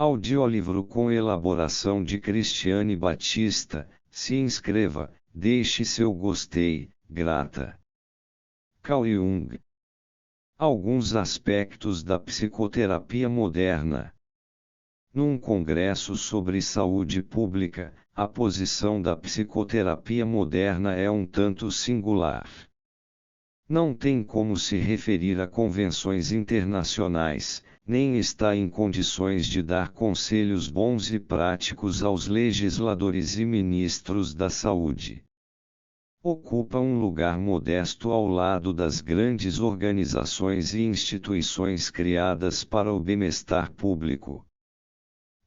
Audiolivro com elaboração de Cristiane Batista. Se inscreva, deixe seu gostei, grata. Carl Jung. Alguns aspectos da psicoterapia moderna. Num congresso sobre saúde pública, a posição da psicoterapia moderna é um tanto singular. Não tem como se referir a convenções internacionais, nem está em condições de dar conselhos bons e práticos aos legisladores e ministros da saúde. Ocupa um lugar modesto ao lado das grandes organizações e instituições criadas para o bem-estar público.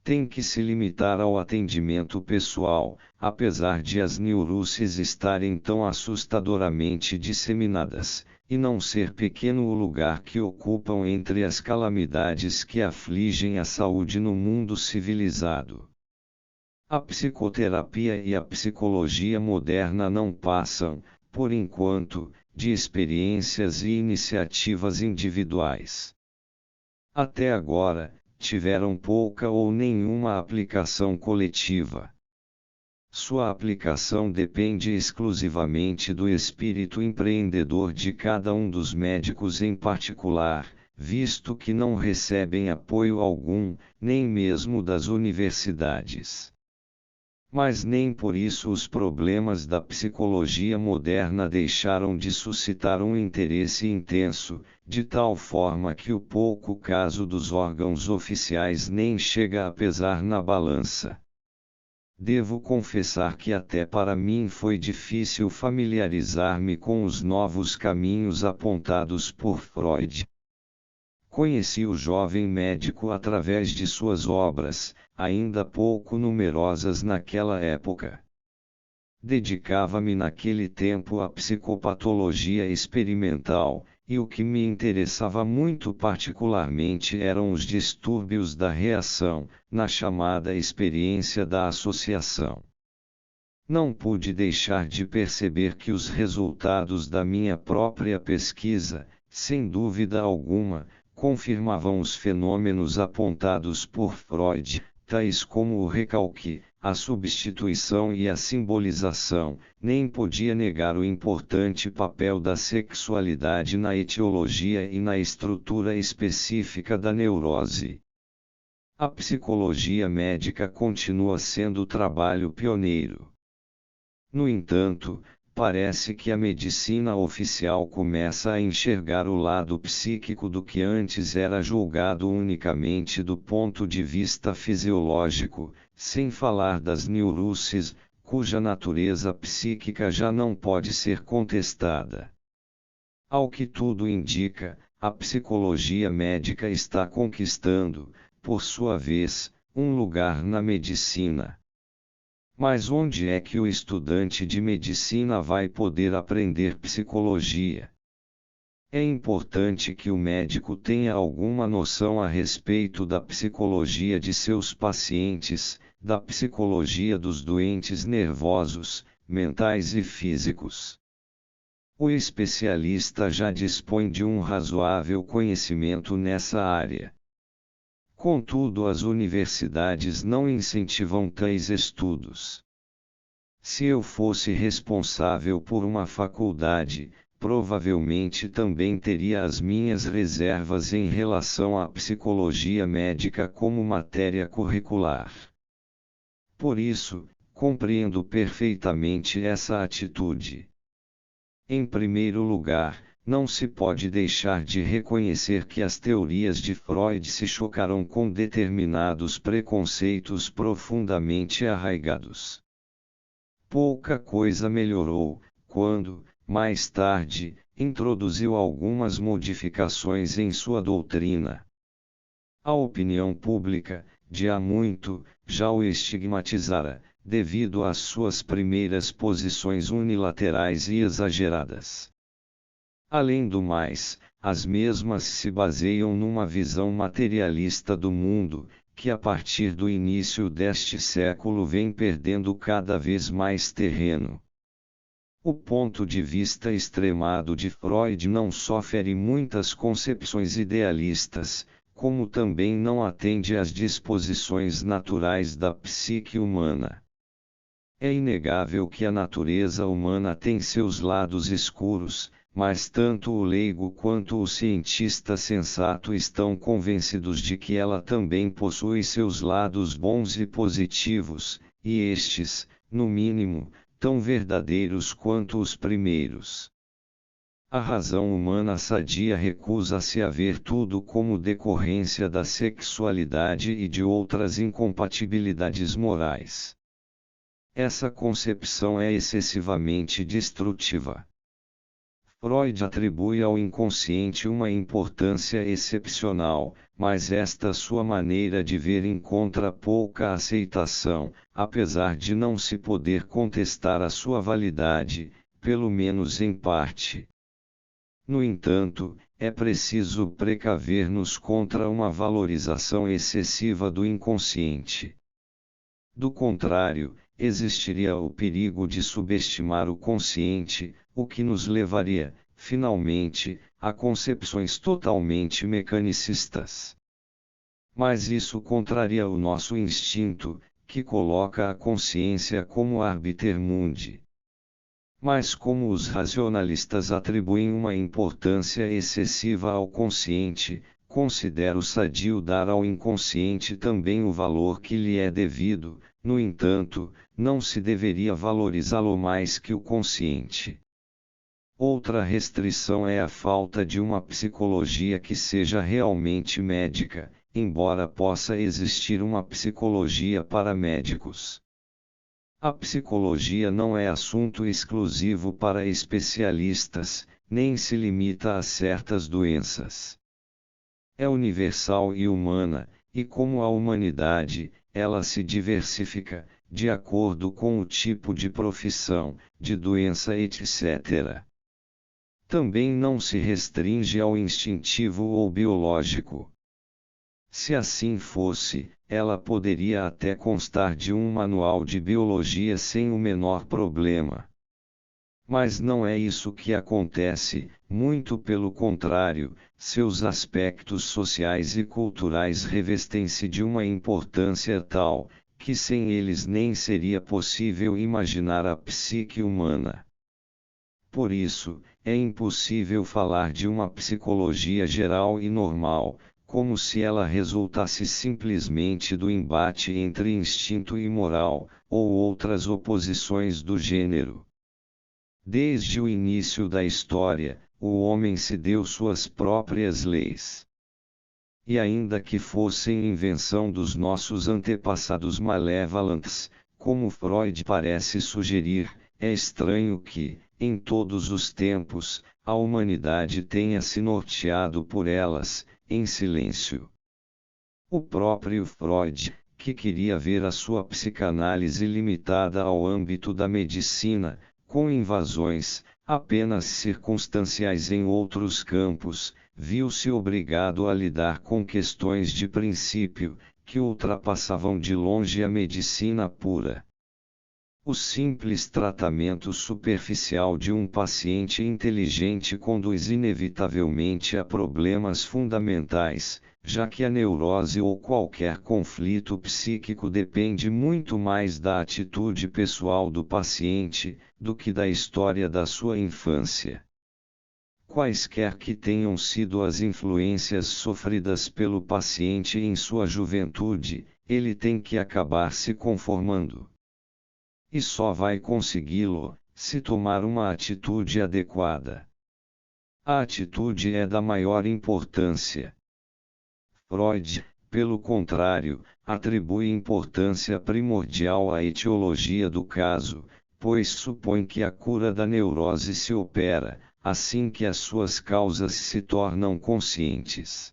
Tem que se limitar ao atendimento pessoal, apesar de as neuroses estarem tão assustadoramente disseminadas, e não ser pequeno o lugar que ocupam entre as calamidades que afligem a saúde no mundo civilizado. A psicoterapia e a psicologia moderna não passam, por enquanto, de experiências e iniciativas individuais. Até agora, tiveram pouca ou nenhuma aplicação coletiva. Sua aplicação depende exclusivamente do espírito empreendedor de cada um dos médicos em particular, visto que não recebem apoio algum, nem mesmo das universidades. Mas nem por isso os problemas da psicologia moderna deixaram de suscitar um interesse intenso, de tal forma que o pouco caso dos órgãos oficiais nem chega a pesar na balança. Devo confessar que até para mim foi difícil familiarizar-me com os novos caminhos apontados por Freud. Conheci o jovem médico através de suas obras, ainda pouco numerosas naquela época. Dedicava-me naquele tempo à psicopatologia experimental, e o que me interessava muito particularmente eram os distúrbios da reação, na chamada experiência da associação. Não pude deixar de perceber que os resultados da minha própria pesquisa, sem dúvida alguma, confirmavam os fenômenos apontados por Freud, tais como o recalque, a substituição e a simbolização. Nem podia negar o importante papel da sexualidade na etiologia e na estrutura específica da neurose. A psicologia médica continua sendo trabalho pioneiro. No entanto, parece que a medicina oficial começa a enxergar o lado psíquico do que antes era julgado unicamente do ponto de vista fisiológico, sem falar das neuroses, cuja natureza psíquica já não pode ser contestada. Ao que tudo indica, a psicologia médica está conquistando, por sua vez, um lugar na medicina. Mas onde é que o estudante de medicina vai poder aprender psicologia? É importante que o médico tenha alguma noção a respeito da psicologia de seus pacientes, da psicologia dos doentes nervosos, mentais e físicos. O especialista já dispõe de um razoável conhecimento nessa área. Contudo, as universidades não incentivam tais estudos. Se eu fosse responsável por uma faculdade, provavelmente também teria as minhas reservas em relação à psicologia médica como matéria curricular. Por isso, compreendo perfeitamente essa atitude. Em primeiro lugar, não se pode deixar de reconhecer que as teorias de Freud se chocaram com determinados preconceitos profundamente arraigados. Pouca coisa melhorou, quando, mais tarde, introduziu algumas modificações em sua doutrina. A opinião pública, de há muito, já o estigmatizara, devido às suas primeiras posições unilaterais e exageradas. Além do mais, as mesmas se baseiam numa visão materialista do mundo, que a partir do início deste século vem perdendo cada vez mais terreno. O ponto de vista extremado de Freud não só fere muitas concepções idealistas, como também não atende às disposições naturais da psique humana. É inegável que a natureza humana tem seus lados escuros, mas tanto o leigo quanto o cientista sensato estão convencidos de que ela também possui seus lados bons e positivos, e estes, no mínimo, tão verdadeiros quanto os primeiros. A razão humana sadia recusa-se a ver tudo como decorrência da sexualidade e de outras incompatibilidades morais. Essa concepção é excessivamente destrutiva. Freud atribui ao inconsciente uma importância excepcional, mas esta sua maneira de ver encontra pouca aceitação, apesar de não se poder contestar a sua validade, pelo menos em parte. No entanto, é preciso precaver-nos contra uma valorização excessiva do inconsciente. Do contrário, existiria o perigo de subestimar o consciente, o que nos levaria, finalmente, a concepções totalmente mecanicistas. Mas isso contraria o nosso instinto, que coloca a consciência como arbiter mundi. Mas como os racionalistas atribuem uma importância excessiva ao consciente, considero sadio dar ao inconsciente também o valor que lhe é devido. No entanto, não se deveria valorizá-lo mais que o consciente. Outra restrição é a falta de uma psicologia que seja realmente médica, embora possa existir uma psicologia para médicos. A psicologia não é assunto exclusivo para especialistas, nem se limita a certas doenças. É universal e humana, e como a humanidade, ela se diversifica, de acordo com o tipo de profissão, de doença etc. Também não se restringe ao instintivo ou biológico. Se assim fosse, ela poderia até constar de um manual de biologia sem o menor problema. Mas não é isso que acontece, muito pelo contrário, seus aspectos sociais e culturais revestem-se de uma importância tal, que sem eles nem seria possível imaginar a psique humana. Por isso, é impossível falar de uma psicologia geral e normal, como se ela resultasse simplesmente do embate entre instinto e moral, ou outras oposições do gênero. Desde o início da história, o homem se deu suas próprias leis. E ainda que fossem invenção dos nossos antepassados malevolentes, como Freud parece sugerir, é estranho que, em todos os tempos, a humanidade tenha se norteado por elas, em silêncio. O próprio Freud, que queria ver a sua psicanálise limitada ao âmbito da medicina, com invasões, apenas circunstanciais em outros campos, viu-se obrigado a lidar com questões de princípio, que ultrapassavam de longe a medicina pura. O simples tratamento superficial de um paciente inteligente conduz inevitavelmente a problemas fundamentais, já que a neurose ou qualquer conflito psíquico depende muito mais da atitude pessoal do paciente, do que da história da sua infância. Quaisquer que tenham sido as influências sofridas pelo paciente em sua juventude, ele tem que acabar se conformando. E só vai consegui-lo, se tomar uma atitude adequada. A atitude é da maior importância. Freud, pelo contrário, atribui importância primordial à etiologia do caso, pois supõe que a cura da neurose se opera, assim que as suas causas se tornam conscientes.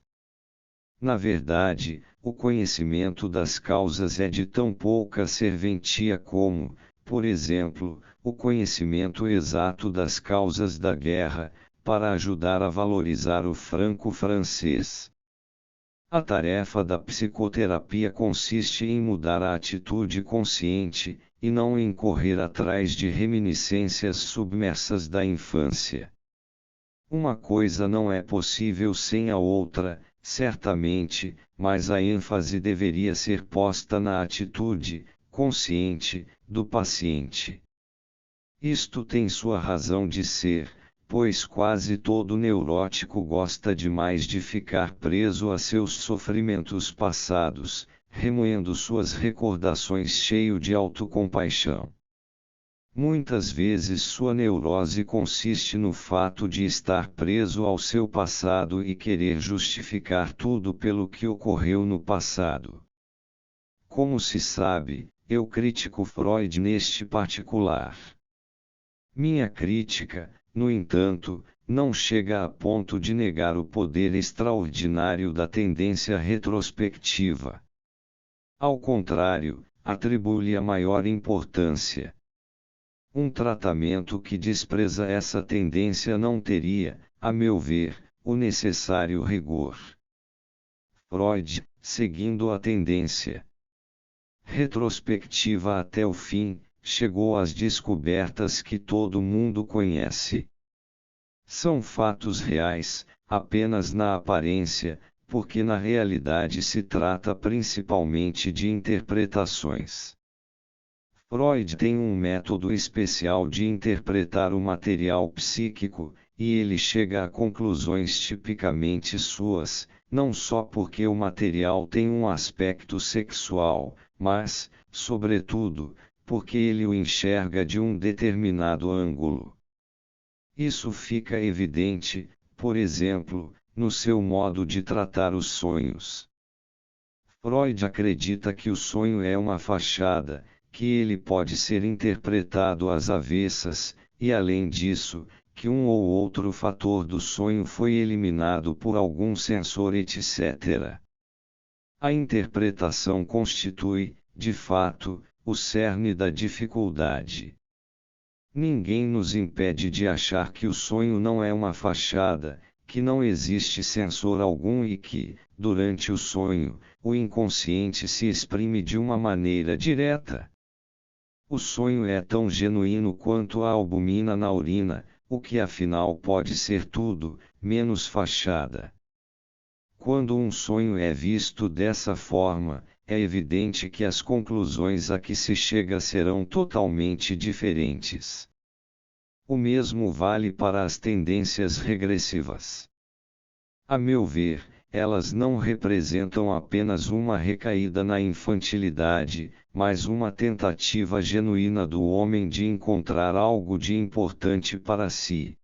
Na verdade, o conhecimento das causas é de tão pouca serventia como, por exemplo, o conhecimento exato das causas da guerra, para ajudar a valorizar o franco-francês. A tarefa da psicoterapia consiste em mudar a atitude consciente, e não em correr atrás de reminiscências submersas da infância. Uma coisa não é possível sem a outra, certamente, mas a ênfase deveria ser posta na atitude, consciente, do paciente. Isto tem sua razão de ser, pois quase todo neurótico gosta demais de ficar preso a seus sofrimentos passados, remoendo suas recordações cheio de autocompaixão. Muitas vezes sua neurose consiste no fato de estar preso ao seu passado e querer justificar tudo pelo que ocorreu no passado. Como se sabe, eu critico Freud neste particular. Minha crítica, no entanto, não chega a ponto de negar o poder extraordinário da tendência retrospectiva. Ao contrário, atribuo-lhe a maior importância. Um tratamento que despreza essa tendência não teria, a meu ver, o necessário rigor. Freud, seguindo a tendência retrospectiva até o fim, chegou às descobertas que todo mundo conhece. São fatos reais, apenas na aparência, porque na realidade se trata principalmente de interpretações. Freud tem um método especial de interpretar o material psíquico, e ele chega a conclusões tipicamente suas, não só porque o material tem um aspecto sexual, mas, sobretudo, porque ele o enxerga de um determinado ângulo. Isso fica evidente, por exemplo, no seu modo de tratar os sonhos. Freud acredita que o sonho é uma fachada, que ele pode ser interpretado às avessas, e além disso, que um ou outro fator do sonho foi eliminado por algum sensor etc. A interpretação constitui, de fato, o cerne da dificuldade. Ninguém nos impede de achar que o sonho não é uma fachada, que não existe sensor algum e que, durante o sonho, o inconsciente se exprime de uma maneira direta. O sonho é tão genuíno quanto a albumina na urina, o que afinal pode ser tudo, menos fachada. Quando um sonho é visto dessa forma, é evidente que as conclusões a que se chega serão totalmente diferentes. O mesmo vale para as tendências regressivas. A meu ver, elas não representam apenas uma recaída na infantilidade, mas uma tentativa genuína do homem de encontrar algo de importante para si.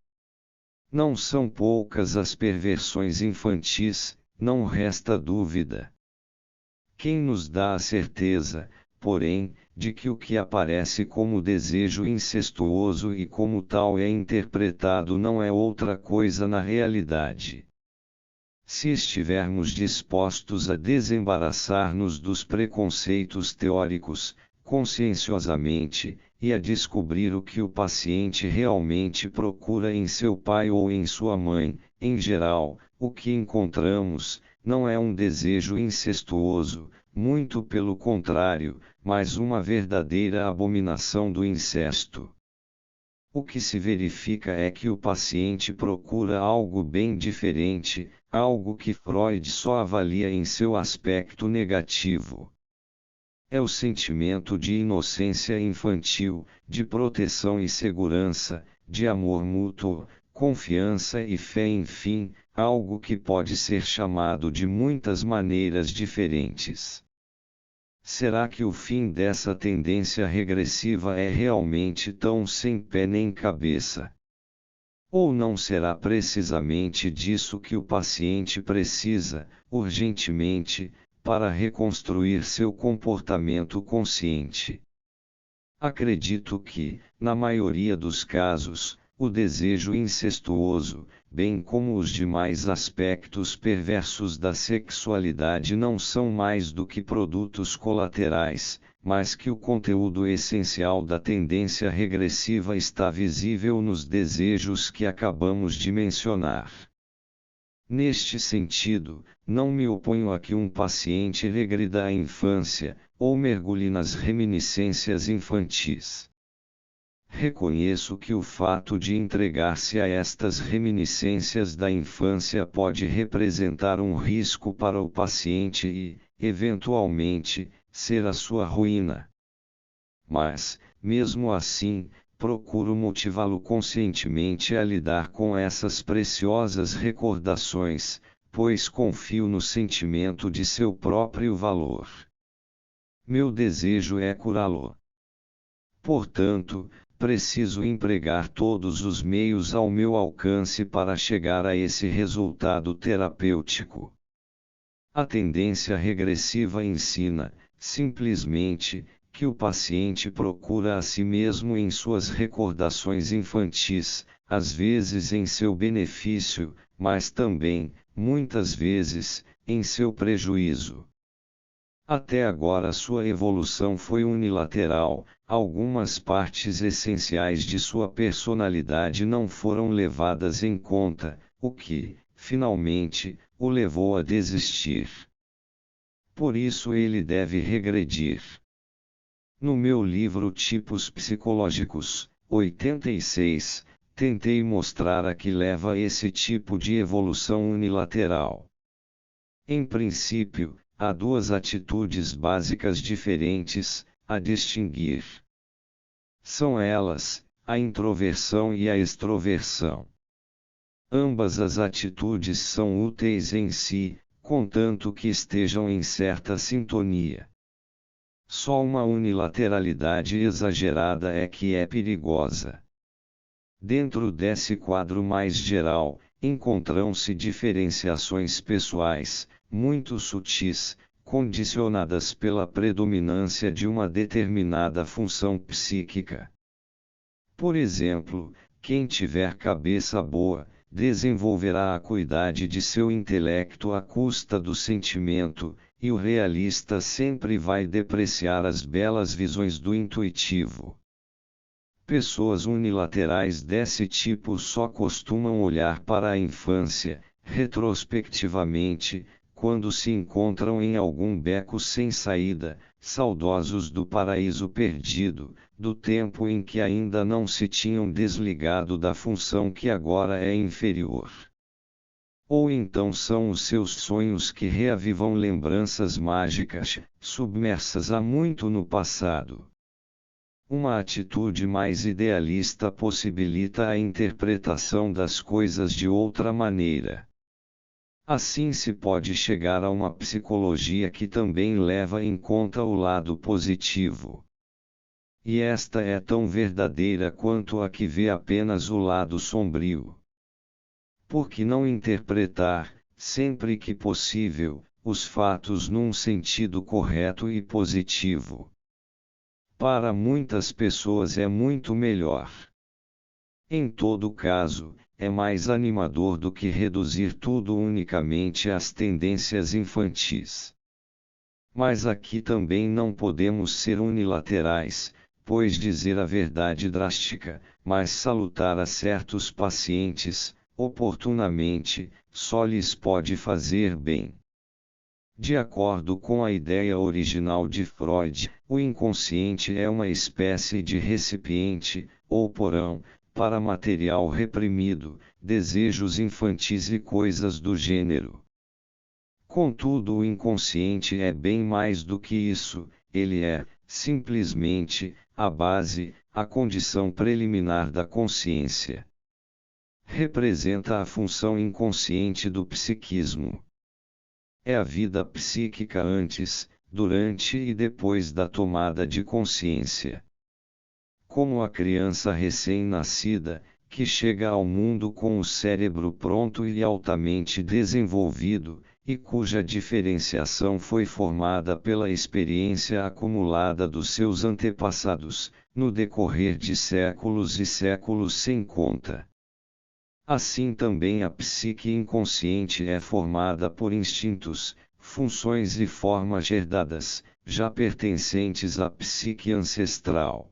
Não são poucas as perversões infantis, não resta dúvida. Quem nos dá a certeza, porém, de que o que aparece como desejo incestuoso e como tal é interpretado não é outra coisa na realidade? Se estivermos dispostos a desembaraçar-nos dos preconceitos teóricos, conscienciosamente, e a descobrir o que o paciente realmente procura em seu pai ou em sua mãe, em geral, o que encontramos, não é um desejo incestuoso, muito pelo contrário, mas uma verdadeira abominação do incesto. O que se verifica é que o paciente procura algo bem diferente, algo que Freud só avalia em seu aspecto negativo. É o sentimento de inocência infantil, de proteção e segurança, de amor mútuo, confiança e fé, enfim, algo que pode ser chamado de muitas maneiras diferentes. Será que o fim dessa tendência regressiva é realmente tão sem pé nem cabeça? Ou não será precisamente disso que o paciente precisa, urgentemente, para reconstruir seu comportamento consciente? Acredito que, na maioria dos casos, o desejo incestuoso, bem como os demais aspectos perversos da sexualidade não são mais do que produtos colaterais, mas que o conteúdo essencial da tendência regressiva está visível nos desejos que acabamos de mencionar. Neste sentido, não me oponho a que um paciente regrida à infância, ou mergulhe nas reminiscências infantis. Reconheço que o fato de entregar-se a estas reminiscências da infância pode representar um risco para o paciente e, eventualmente, ser a sua ruína. Mas, mesmo assim, procuro motivá-lo conscientemente a lidar com essas preciosas recordações, pois confio no sentimento de seu próprio valor. Meu desejo é curá-lo. Portanto, preciso empregar todos os meios ao meu alcance para chegar a esse resultado terapêutico. A tendência regressiva ensina, simplesmente, que o paciente procura a si mesmo em suas recordações infantis, às vezes em seu benefício, mas também, muitas vezes, em seu prejuízo. Até agora sua evolução foi unilateral, algumas partes essenciais de sua personalidade não foram levadas em conta, o que, finalmente, o levou a desistir. Por isso ele deve regredir. No meu livro Tipos Psicológicos, 86, tentei mostrar a que leva esse tipo de evolução unilateral. Em princípio, há duas atitudes básicas diferentes, a distinguir. São elas, a introversão e a extroversão. Ambas as atitudes são úteis em si, contanto que estejam em certa sintonia. Só uma unilateralidade exagerada é que é perigosa. Dentro desse quadro mais geral, encontram-se diferenciações pessoais, muito sutis, condicionadas pela predominância de uma determinada função psíquica. Por exemplo, quem tiver cabeça boa, desenvolverá a acuidade de seu intelecto à custa do sentimento, e o realista sempre vai depreciar as belas visões do intuitivo. Pessoas unilaterais desse tipo só costumam olhar para a infância, retrospectivamente, quando se encontram em algum beco sem saída, saudosos do paraíso perdido, do tempo em que ainda não se tinham desligado da função que agora é inferior. Ou então são os seus sonhos que reavivam lembranças mágicas, submersas há muito no passado. Uma atitude mais idealista possibilita a interpretação das coisas de outra maneira. Assim se pode chegar a uma psicologia que também leva em conta o lado positivo. E esta é tão verdadeira quanto a que vê apenas o lado sombrio. Por que não interpretar, sempre que possível, os fatos num sentido correto e positivo? Para muitas pessoas é muito melhor. Em todo caso, é mais animador do que reduzir tudo unicamente às tendências infantis. Mas aqui também não podemos ser unilaterais, pois dizer a verdade drástica, mas salutar a certos pacientes, oportunamente, só lhes pode fazer bem. De acordo com a ideia original de Freud, o inconsciente é uma espécie de recipiente, ou porão, para material reprimido, desejos infantis e coisas do gênero. Contudo, o inconsciente é bem mais do que isso, ele é, simplesmente, a base, a condição preliminar da consciência. Representa a função inconsciente do psiquismo. É a vida psíquica antes, durante e depois da tomada de consciência. Como a criança recém-nascida, que chega ao mundo com o cérebro pronto e altamente desenvolvido, e cuja diferenciação foi formada pela experiência acumulada dos seus antepassados, no decorrer de séculos e séculos sem conta. Assim também a psique inconsciente é formada por instintos, funções e formas herdadas, já pertencentes à psique ancestral.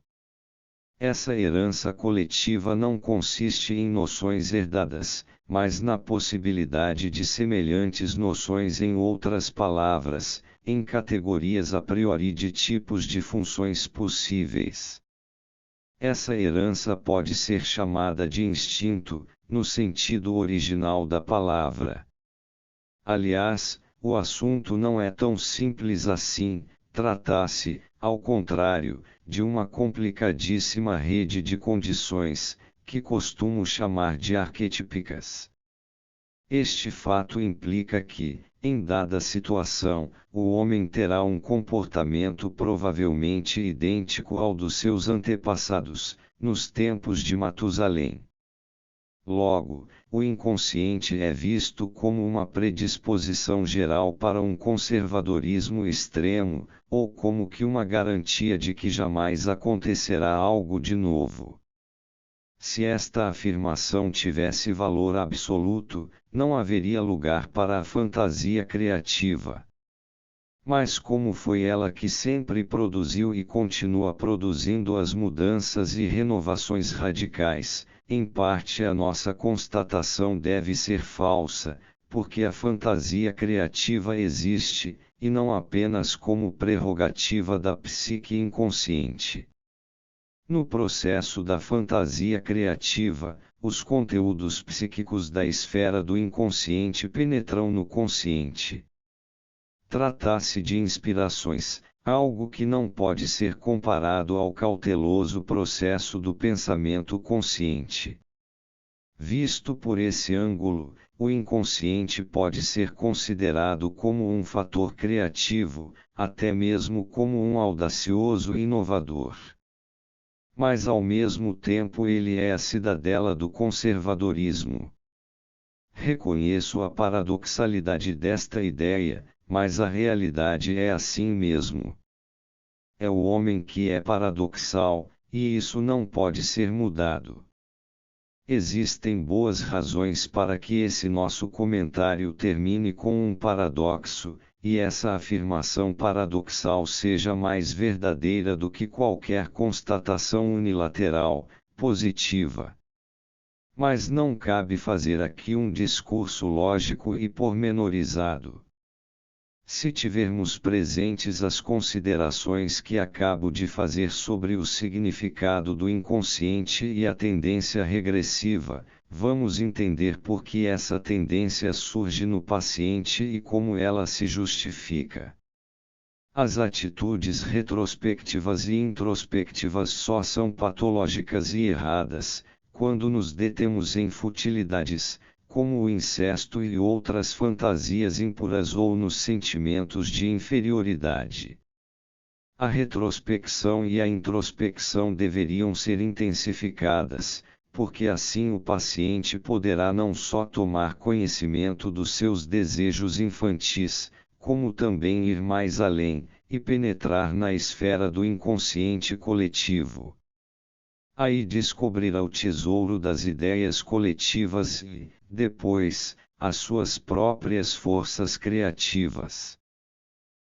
Essa herança coletiva não consiste em noções herdadas, mas na possibilidade de semelhantes noções, em outras palavras, em categorias a priori de tipos de funções possíveis. Essa herança pode ser chamada de instinto, no sentido original da palavra. Aliás, o assunto não é tão simples assim, trata-se, ao contrário, de uma complicadíssima rede de condições, que costumo chamar de arquetípicas. Este fato implica que, em dada situação, o homem terá um comportamento provavelmente idêntico ao dos seus antepassados, nos tempos de Matusalém. Logo, o inconsciente é visto como uma predisposição geral para um conservadorismo extremo, ou como que uma garantia de que jamais acontecerá algo de novo. Se esta afirmação tivesse valor absoluto, não haveria lugar para a fantasia criativa. Mas como foi ela que sempre produziu e continua produzindo as mudanças e renovações radicais, em parte a nossa constatação deve ser falsa, porque a fantasia criativa existe, e não apenas como prerrogativa da psique inconsciente. No processo da fantasia criativa, os conteúdos psíquicos da esfera do inconsciente penetram no consciente. Trata-se de inspirações, algo que não pode ser comparado ao cauteloso processo do pensamento consciente. Visto por esse ângulo, o inconsciente pode ser considerado como um fator criativo, até mesmo como um audacioso inovador. Mas ao mesmo tempo ele é a cidadela do conservadorismo. Reconheço a paradoxalidade desta ideia, mas a realidade é assim mesmo. É o homem que é paradoxal, e isso não pode ser mudado. Existem boas razões para que esse nosso comentário termine com um paradoxo, e essa afirmação paradoxal seja mais verdadeira do que qualquer constatação unilateral, positiva. Mas não cabe fazer aqui um discurso lógico e pormenorizado. Se tivermos presentes as considerações que acabo de fazer sobre o significado do inconsciente e a tendência regressiva, vamos entender por que essa tendência surge no paciente e como ela se justifica. As atitudes retrospectivas e introspectivas só são patológicas e erradas, quando nos detemos em futilidades, como o incesto e outras fantasias impuras ou nos sentimentos de inferioridade. A retrospecção e a introspecção deveriam ser intensificadas, porque assim o paciente poderá não só tomar conhecimento dos seus desejos infantis, como também ir mais além, e penetrar na esfera do inconsciente coletivo. Aí descobrirá o tesouro das ideias coletivas e, depois, as suas próprias forças criativas.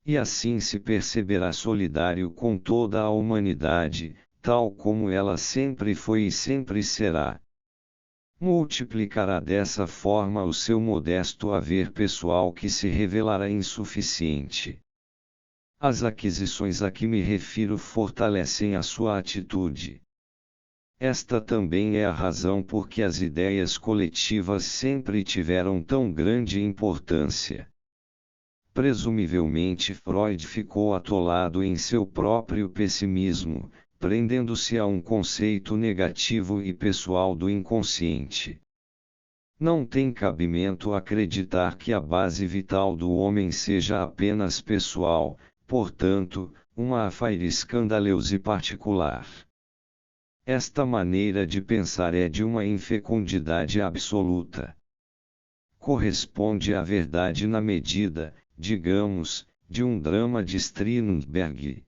E assim se perceberá solidário com toda a humanidade, tal como ela sempre foi e sempre será. Multiplicará dessa forma o seu modesto haver pessoal que se revelará insuficiente. As aquisições a que me refiro fortalecem a sua atitude. Esta também é a razão por que as ideias coletivas sempre tiveram tão grande importância. Presumivelmente Freud ficou atolado em seu próprio pessimismo, prendendo-se a um conceito negativo e pessoal do inconsciente. Não tem cabimento acreditar que a base vital do homem seja apenas pessoal, portanto, uma affaire escandalosa e particular. Esta maneira de pensar é de uma infecundidade absoluta. Corresponde à verdade na medida, digamos, de um drama de Strindberg.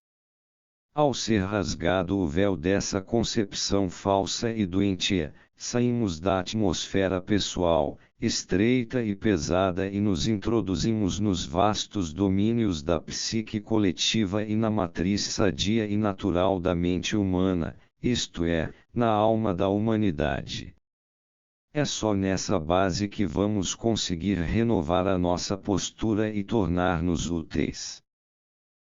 Ao ser rasgado o véu dessa concepção falsa e doentia, saímos da atmosfera pessoal, estreita e pesada e nos introduzimos nos vastos domínios da psique coletiva e na matriz sadia e natural da mente humana, isto é, na alma da humanidade. É só nessa base que vamos conseguir renovar a nossa postura e tornar-nos úteis.